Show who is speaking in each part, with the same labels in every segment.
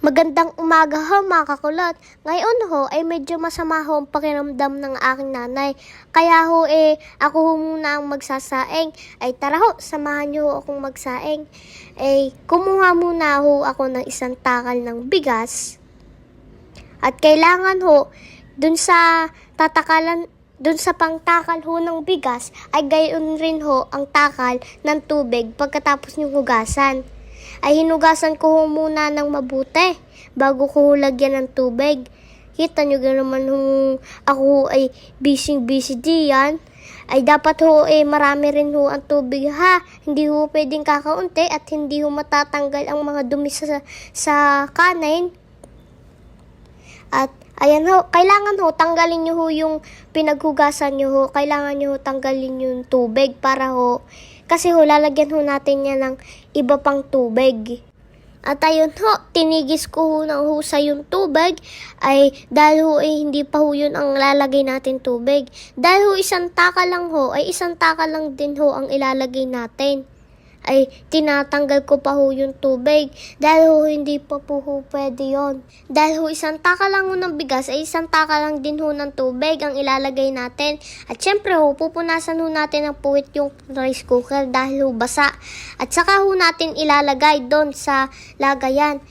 Speaker 1: Magandang umaga ho mga kakulot. Ngayon ho ay medyo masama ho ang pakiramdam ng aking nanay. Kaya ho ako ho muna ang magsasaing. Ay tara ho, samahan niyo ho akong magsaing. Kumuha muna ho ako ng isang takal ng bigas. At kailangan ho, dun sa pangtakal ho ng bigas ay gayon rin ho ang takal ng tubig pagkatapos niyong hugasan. Ay hinugasan ko ho muna ng mabuti bago ko lagyan ng tubig. Kita nyo naman ako ay busy diyan. Ay dapat ho marami rin ho ang tubig ha. Hindi ho pwedeng kakaunti at hindi ho matatanggal ang mga dumi sa kanin. At ayan ho, kailangan ho tanggalin nyo ho yung pinaghugasan nyo ho. Kailangan nyo ho tanggalin yung tubig para ho, kasi ho lalagyan ho natin yan ng iba pang tubig. At ayun ho, tinigis ko ho ng husa yung tubig ay dahil ho hindi pa ho yun ang lalagay natin tubig. Dahil ho isang taka lang ho, ay isang taka lang din ho ang ilalagay natin. Ay tinatanggal ko pa ho yung tubig dahil ho hindi pa po ho pwede yun. Dahil ho isang taka lang ho ng bigas ay isang taka lang din ho ng tubig ang ilalagay natin. At syempre ho, pupunasan ho natin ng puwit yung rice cooker dahil ho basa. At saka ho natin ilalagay doon sa lagayan.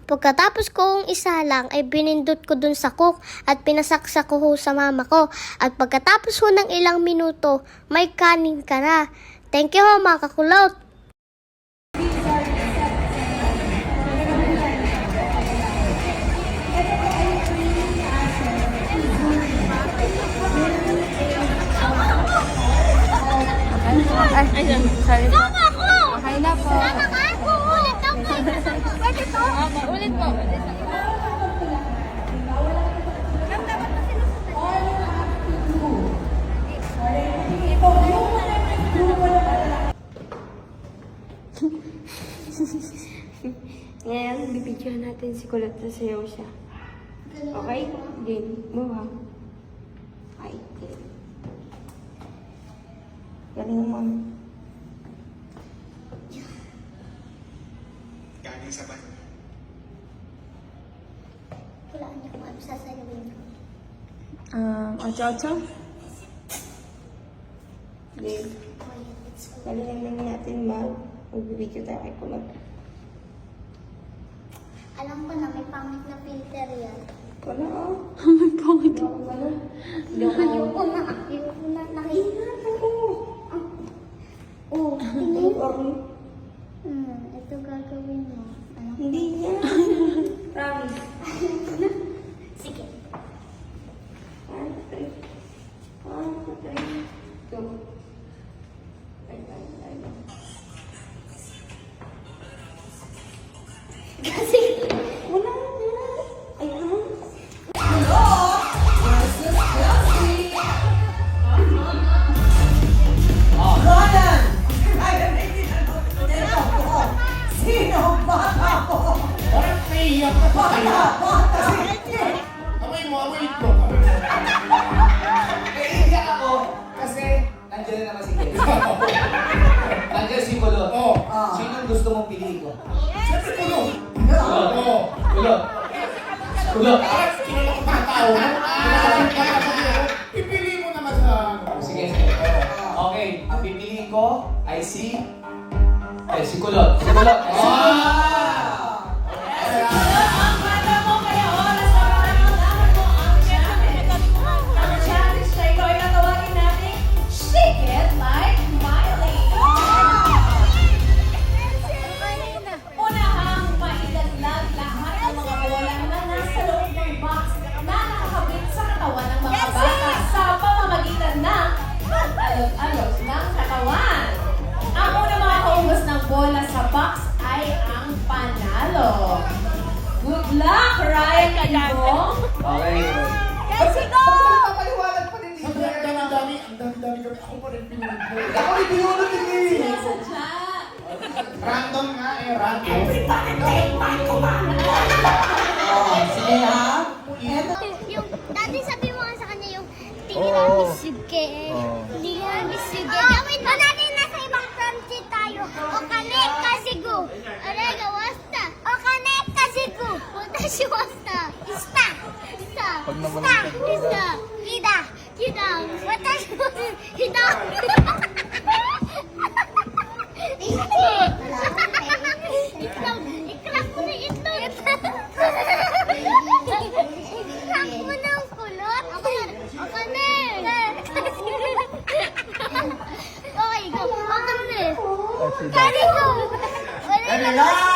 Speaker 1: Pagkatapos kong isa lang ay binindot ko dun sa cook at pinasaksak ko ho sa mama ko. At pagkatapos ho ng ilang minuto, may kanin ka na. Thank you ho mga kakulot!
Speaker 2: Ay, sorry po.
Speaker 1: Sama ako!
Speaker 2: Okay na po.
Speaker 1: Sama ka? Uulit ako. Pwede to?
Speaker 2: Ulit po. Ngayon, bibidyohan natin si Kulot na sayaw siya. Okay? Game. Move ha. Ay, game. Galing mo.
Speaker 3: Galing sa bahay.
Speaker 1: Wala niyo kung ano sasaluhin ko.
Speaker 2: Ocho-ocho? Game. Galingan lang natin magbibidyo tayo kay Kulot.
Speaker 1: Alam ko na may pangit na filter yan.
Speaker 2: Wala oh. May pangit. Wala.
Speaker 1: Ayoko na. Ayoko na. Nakita. Oo. Tingin. Ito gagawin mo. Ano?
Speaker 2: Hindi yan. Promise.
Speaker 1: Sige.
Speaker 2: 1, 2, 3. 1, 2, 3. Go.
Speaker 1: Kasi,
Speaker 2: Wala. Ayun.
Speaker 4: Ronan! Ay, sino ang bata ko?
Speaker 3: Parang naiiyak ka pa kayo.
Speaker 4: Bata si Ricky!
Speaker 3: Amoy mo, amoy ko.
Speaker 5: Naiiyak ako kasi nandiyan na naman si Kevin. Nandiyan si Kulot.
Speaker 3: Oo.
Speaker 5: Sinong gusto mong piliin ko?
Speaker 3: Siyempre kulo.
Speaker 5: Kulot.
Speaker 3: Oo.
Speaker 5: Kulot. Kulot.
Speaker 3: Bakit kilala ko pa tao mo? Kinakasin ka na sabi ko. Pipili mo naman sa
Speaker 5: Sige. Okay, ang pipiliin ko ay si Kulot. Si Kulot.
Speaker 6: Unahang mailaglag lahat ng mga bola na nasa loob ng box na nakakabit sa katawan ng mga bata sa pamamagitan ng pag-alog-alog ng katawan. Ang unang mga kaubos ng bola sa box ay ang panalo. Good luck, Ryan Ibong!
Speaker 5: Okay.
Speaker 6: Let's go!
Speaker 5: Papaliwanag pa din dito.
Speaker 3: ang dami kami. Ako pa rin pinunod ko.
Speaker 5: Ako rin pinunod din eh.
Speaker 6: Sadya!
Speaker 3: Random nga random.
Speaker 4: Sige ha? Eto.
Speaker 1: yung, dati sabi mo nga sa kanya yung tingin namin sige. Hindi namin sige. Gawin mo natin nasa ibang country tayo. O kanek kasigo. Aray, gawas na. O kanek kasigo. Watashi wasta. Ista. Ista.
Speaker 3: Pag naman
Speaker 1: Ista. Ida. Ida. Watashi wasta. Ida. Itlog. Iklak mo na itlog. Iklak mo na ang kulot. Ako na. Okay, go. Ako na. Kari, go.
Speaker 4: Ano lang?